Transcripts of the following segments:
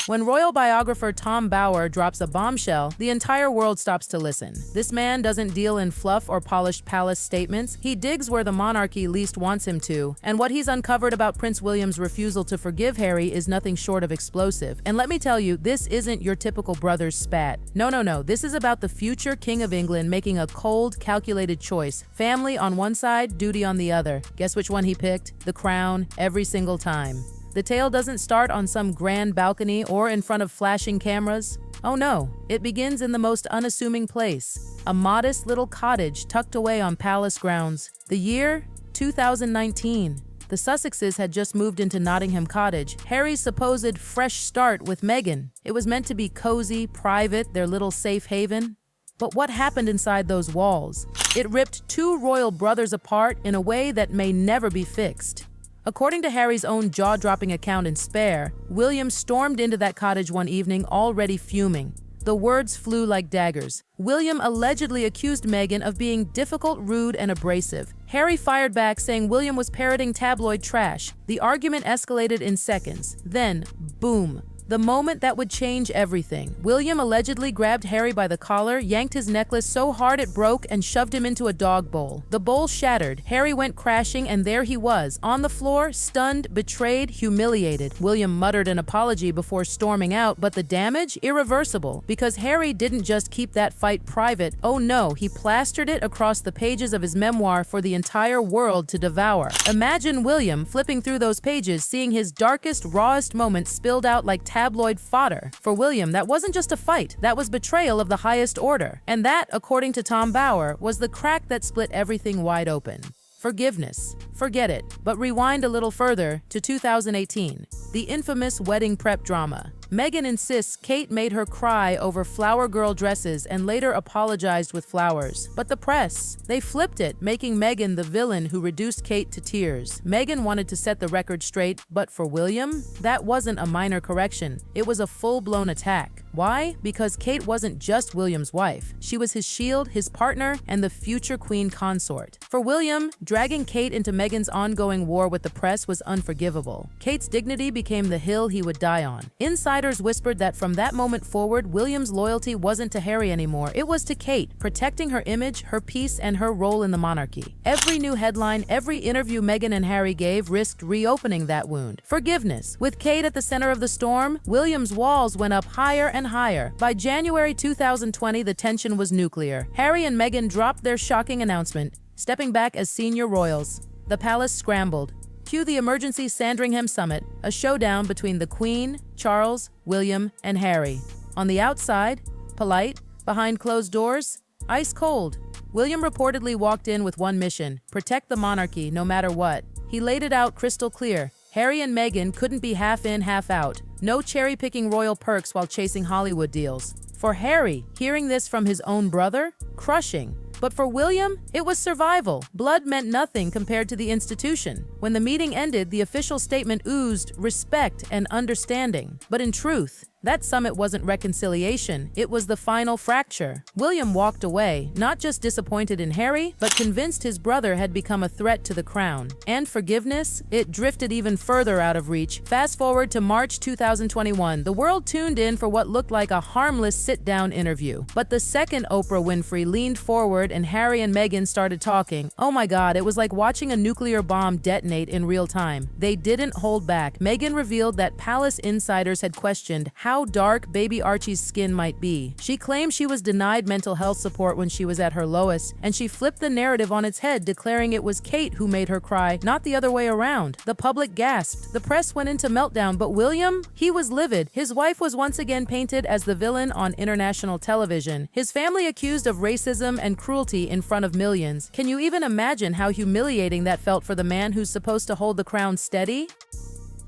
When royal biographer Tom Bower drops a bombshell, the entire world stops to listen. This man doesn't deal in fluff or polished palace statements. He digs where the monarchy least wants him to, and what he's uncovered about Prince William's refusal to forgive Harry is nothing short of explosive. And let me tell you, this isn't your typical brother's spat. No. This is about the future King of England making a cold, calculated choice. Family on one side, duty on the other. Guess which one he picked? The crown, every single time. The tale doesn't start on some grand balcony or in front of flashing cameras. Oh no, it begins in the most unassuming place, a modest little cottage tucked away on palace grounds. The year? 2019. The Sussexes had just moved into Nottingham Cottage, Harry's supposed fresh start with Meghan. It was meant to be cozy, private, their little safe haven. But what happened inside those walls? It ripped two royal brothers apart in a way that may never be fixed. According to Harry's own jaw-dropping account in Spare, William stormed into that cottage one evening already fuming. The words flew like daggers. William allegedly accused Meghan of being difficult, rude, and abrasive. Harry fired back, saying William was parroting tabloid trash. The argument escalated in seconds. Then, boom. The moment that would change everything. William allegedly grabbed Harry by the collar, yanked his necklace so hard it broke, and shoved him into a dog bowl. The bowl shattered. Harry went crashing, and there he was, on the floor, stunned, betrayed, humiliated. William muttered an apology before storming out, but the damage? Irreversible. Because Harry didn't just keep that fight private. Oh no, he plastered it across the pages of his memoir for the entire world to devour. Imagine William flipping through those pages, seeing his darkest, rawest moments spilled out like tabloid fodder. For William, that wasn't just a fight, that was betrayal of the highest order. And that, according to Tom Bower, was the crack that split everything wide open. Forgiveness. Forget it. But rewind a little further to 2018, the infamous wedding prep drama. Meghan insists Kate made her cry over flower girl dresses and later apologized with flowers. But the press, they flipped it, making Meghan the villain who reduced Kate to tears. Meghan wanted to set the record straight, but for William, that wasn't a minor correction. It was a full-blown attack. Why? Because Kate wasn't just William's wife. She was his shield, his partner, and the future queen consort. For William, dragging Kate into Meghan's ongoing war with the press was unforgivable. Kate's dignity became the hill he would die on. Insiders whispered that from that moment forward, William's loyalty wasn't to Harry anymore. It was to Kate, protecting her image, her peace, and her role in the monarchy. Every new headline, every interview Meghan and Harry gave risked reopening that wound. Forgiveness. With Kate at the center of the storm, William's walls went up higher and higher. By January 2020, the tension was nuclear. Harry and Meghan dropped their shocking announcement, stepping back as senior royals. The palace scrambled. Cue the emergency Sandringham summit, a showdown between the Queen, Charles, William, and Harry. On the outside, polite, behind closed doors, ice cold. William reportedly walked in with one mission: protect the monarchy no matter what. He laid it out crystal clear. Harry and Meghan couldn't be half in, half out. No cherry-picking royal perks while chasing Hollywood deals. For Harry, hearing this from his own brother? Crushing. But for William, it was survival. Blood meant nothing compared to the institution. When the meeting ended, the official statement oozed respect and understanding. But in truth, that summit wasn't reconciliation, it was the final fracture. William walked away, not just disappointed in Harry, but convinced his brother had become a threat to the crown. And forgiveness? It drifted even further out of reach. Fast forward to March 2021, the world tuned in for what looked like a harmless sit-down interview. But the second Oprah Winfrey leaned forward and Harry and Meghan started talking. Oh my God, it was like watching a nuclear bomb detonate in real time. They didn't hold back. Meghan revealed that palace insiders had questioned how dark baby Archie's skin might be. She claimed she was denied mental health support when she was at her lowest, and she flipped the narrative on its head, declaring it was Kate who made her cry, not the other way around. The public gasped. The press went into meltdown, but William? He was livid. His wife was once again painted as the villain on international television. His family accused of racism and cruelty in front of millions. Can you even imagine how humiliating that felt for the man who's supposed to hold the crown steady?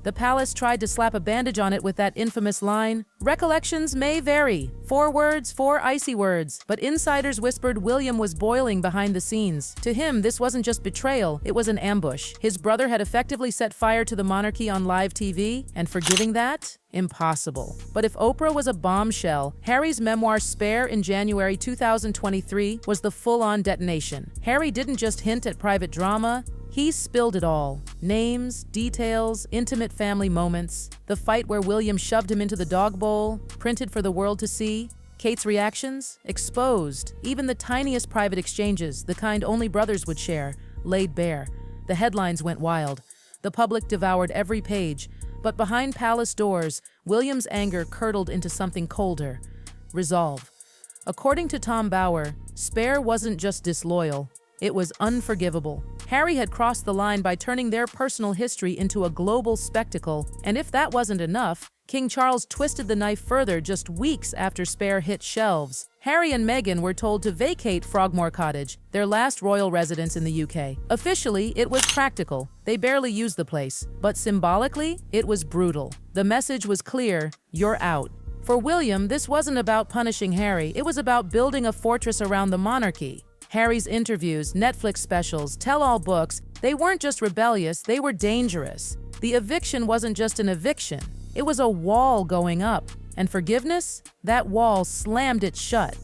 The palace tried to slap a bandage on it with that infamous line, "Recollections may vary. 4 words, 4 icy words." But insiders whispered William was boiling behind the scenes. To him, this wasn't just betrayal, it was an ambush. His brother had effectively set fire to the monarchy on live TV, and forgiving that? Impossible. But if Oprah was a bombshell, Harry's memoir Spare in January 2023 was the full-on detonation. Harry didn't just hint at private drama, He spilled it all. Names, details, intimate family moments. The fight where William shoved him into the dog bowl, printed for the world to see. Kate's reactions? Exposed. Even the tiniest private exchanges, the kind only brothers would share, laid bare. The headlines went wild. The public devoured every page. But behind palace doors, William's anger curdled into something colder. Resolve. According to Tom Bower, Spare wasn't just disloyal, it was unforgivable. Harry had crossed the line by turning their personal history into a global spectacle, and if that wasn't enough, King Charles twisted the knife further just weeks after Spare hit shelves. Harry and Meghan were told to vacate Frogmore Cottage, their last royal residence in the UK. Officially, it was practical. They barely used the place. But symbolically, it was brutal. The message was clear: you're out. For William, this wasn't about punishing Harry. It was about building a fortress around the monarchy. Harry's interviews, Netflix specials, tell-all books, they weren't just rebellious, they were dangerous. The eviction wasn't just an eviction. It was a wall going up. And forgiveness? That wall slammed it shut.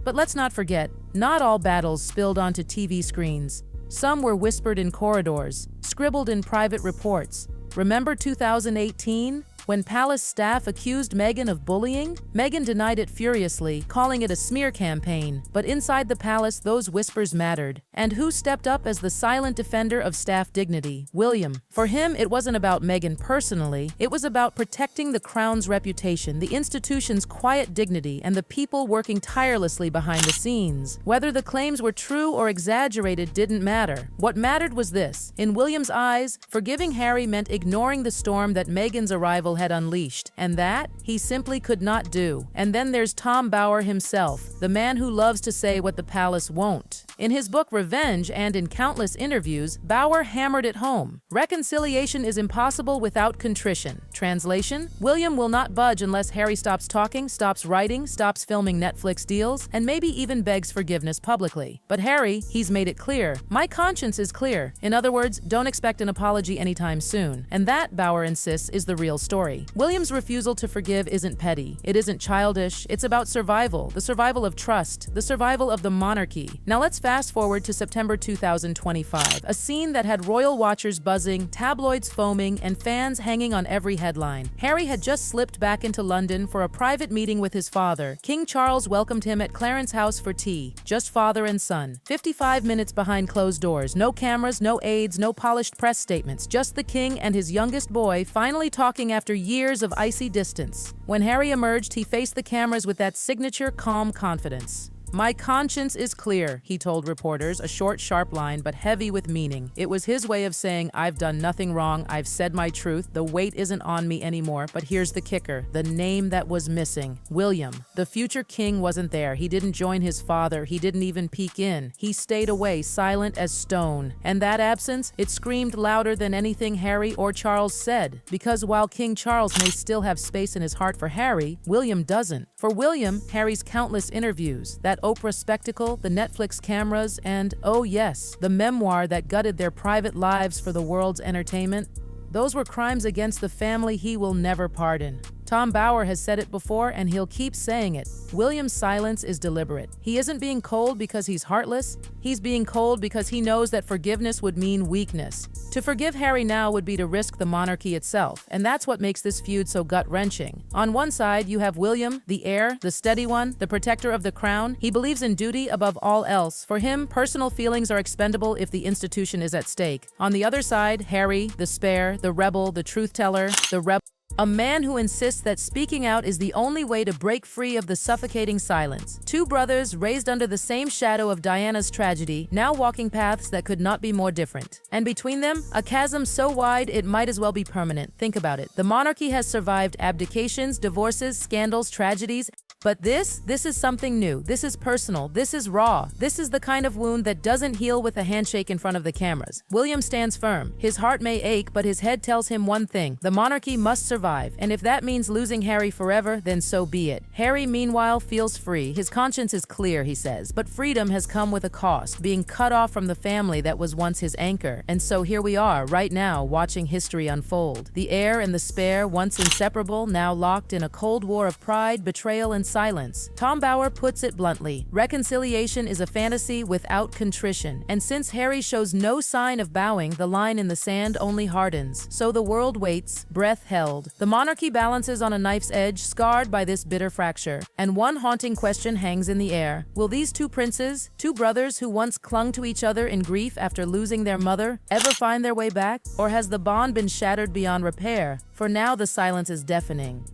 But let's not forget, not all battles spilled onto TV screens. Some were whispered in corridors, scribbled in private reports. Remember 2018? When palace staff accused Meghan of bullying? Meghan denied it furiously, calling it a smear campaign. But inside the palace, those whispers mattered. And who stepped up as the silent defender of staff dignity? William. For him, it wasn't about Meghan personally. It was about protecting the crown's reputation, the institution's quiet dignity, and the people working tirelessly behind the scenes. Whether the claims were true or exaggerated didn't matter. What mattered was this. In William's eyes, forgiving Harry meant ignoring the storm that Meghan's arrival had unleashed, and that he simply could not do. And then there's Tom Bower himself, the man who loves to say what the palace won't. In his book Revenge and in countless interviews, Bower hammered it home. Reconciliation is impossible without contrition. Translation: William will not budge unless Harry stops talking, stops writing, stops filming Netflix deals, and maybe even begs forgiveness publicly. But Harry, he's made it clear. My conscience is clear. In other words, don't expect an apology anytime soon. And that, Bower insists, is the real story. William's refusal to forgive isn't petty. It isn't childish. It's about survival, the survival of trust, the survival of the monarchy. Now let's fast forward to September 2025, a scene that had royal watchers buzzing, tabloids foaming, and fans hanging on every headline. Harry had just slipped back into London for a private meeting with his father. King Charles welcomed him at Clarence House for tea. Just father and son. 55 minutes behind closed doors. No cameras, no aides, no polished press statements. Just the king and his youngest boy finally talking after years of icy distance. When Harry emerged, he faced the cameras with that signature calm confidence. My conscience is clear, he told reporters, a short, sharp line, but heavy with meaning. It was his way of saying, I've done nothing wrong, I've said my truth, the weight isn't on me anymore, but here's the kicker, the name that was missing, William. The future king wasn't there, he didn't join his father, he didn't even peek in. He stayed away, silent as stone. And that absence, it screamed louder than anything Harry or Charles said. Because while King Charles may still have space in his heart for Harry, William doesn't. For William, Harry's countless interviews, that Oprah spectacle, the Netflix cameras, and, oh yes, the memoir that gutted their private lives for the world's entertainment, those were crimes against the family he will never pardon. Tom Bower has said it before, and he'll keep saying it. William's silence is deliberate. He isn't being cold because he's heartless. He's being cold because he knows that forgiveness would mean weakness. To forgive Harry now would be to risk the monarchy itself, and that's what makes this feud so gut-wrenching. On one side, you have William, the heir, the steady one, the protector of the crown. He believes in duty above all else. For him, personal feelings are expendable if the institution is at stake. On the other side, Harry, the spare, the rebel, the truth-teller, the rebel. A man who insists that speaking out is the only way to break free of the suffocating silence. Two brothers raised under the same shadow of Diana's tragedy, now walking paths that could not be more different. And between them, a chasm so wide it might as well be permanent. Think about it. The monarchy has survived abdications, divorces, scandals, tragedies. But this is something new. This is personal. This is raw. This is the kind of wound that doesn't heal with a handshake in front of the cameras. William stands firm. His heart may ache, but his head tells him one thing. The monarchy must survive. And if that means losing Harry forever, then so be it. Harry, meanwhile, feels free. His conscience is clear, he says. But freedom has come with a cost, being cut off from the family that was once his anchor. And so here we are, right now, watching history unfold. The heir and the spare, once inseparable, now locked in a cold war of pride, betrayal, and silence. Tom Bower puts it bluntly. Reconciliation is a fantasy without contrition. And since Harry shows no sign of bowing, the line in the sand only hardens. So the world waits, breath held. The monarchy balances on a knife's edge, scarred by this bitter fracture. And one haunting question hangs in the air. Will these two princes, two brothers who once clung to each other in grief after losing their mother, ever find their way back? Or has the bond been shattered beyond repair? For now, the silence is deafening.